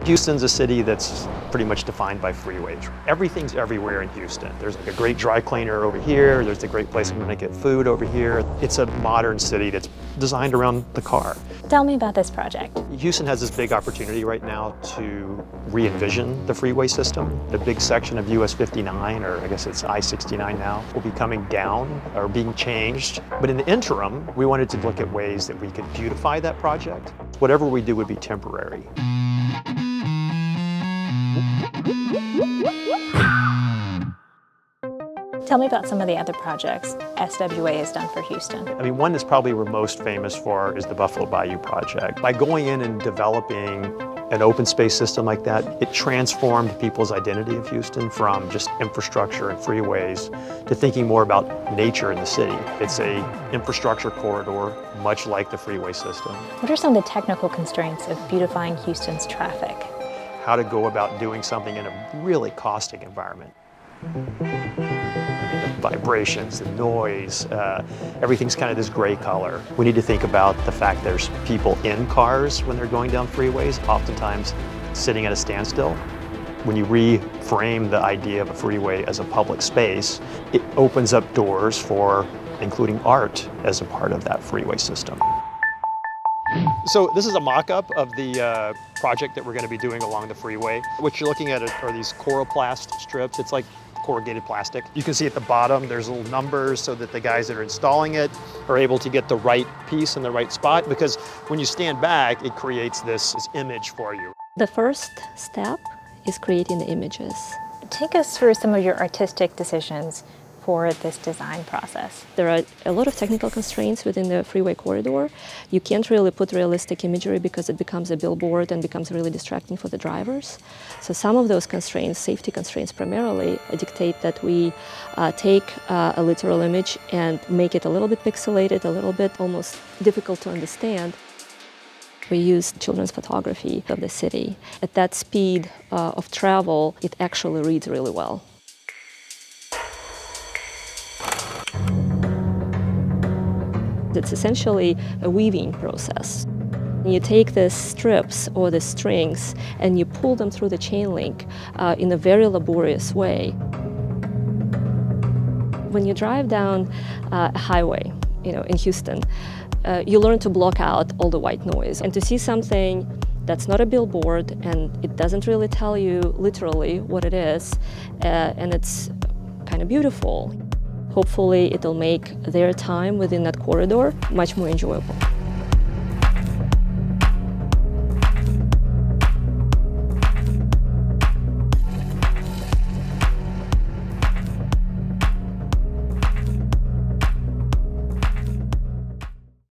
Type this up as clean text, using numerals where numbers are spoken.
Houston's a city that's pretty much defined by freeways. Everything's everywhere in Houston. There's a great dry cleaner over here. There's a great place I'm gonna get food over here. It's a modern city that's designed around the car. Tell me about this project. Houston has this big opportunity right now to re-envision the freeway system. The big section of US 59, or I guess it's I-69 now, will be coming down or being changed. But in the interim, we wanted to look at ways that we could beautify that project. Whatever we do would be temporary. Tell me about some of the other projects SWA has done for Houston. I mean, one that's probably we're most famous for is the Buffalo Bayou project. By going in and developing an open space system like that, it transformed people's identity of Houston from just infrastructure and freeways to thinking more about nature in the city. It's an infrastructure corridor, much like the freeway system. What are some of the technical constraints of beautifying Houston's traffic? How to go about doing something in a really caustic environment. The vibrations, the noise, everything's kind of this gray color. We need to think about the fact there's people in cars when they're going down freeways, oftentimes sitting at a standstill. When you reframe the idea of a freeway as a public space, it opens up doors for including art as a part of that freeway system. So this is a mock-up of the project that we're going to be doing along the freeway. What you're looking at are these coroplast strips. It's like corrugated plastic. You can see at the bottom there's little numbers so that the guys that are installing it are able to get the right piece in the right spot, because when you stand back, it creates this image for you. The first step is creating the images. Take us through some of your artistic decisions for this design process. There are a lot of technical constraints within the freeway corridor. You can't really put realistic imagery because it becomes a billboard and becomes really distracting for the drivers. So some of those constraints, safety constraints primarily, dictate that we take a literal image and make it a little bit pixelated, a little bit almost difficult to understand. We use children's photography of the city. At that speed of travel, it actually reads really well. It's essentially a weaving process. You take the strips or the strings and you pull them through the chain link in a very laborious way. When you drive down a highway, in Houston, you learn to block out all the white noise. And to see something that's not a billboard and it doesn't really tell you literally what it is, and it's kind of beautiful. Hopefully it'll make their time within that corridor much more enjoyable.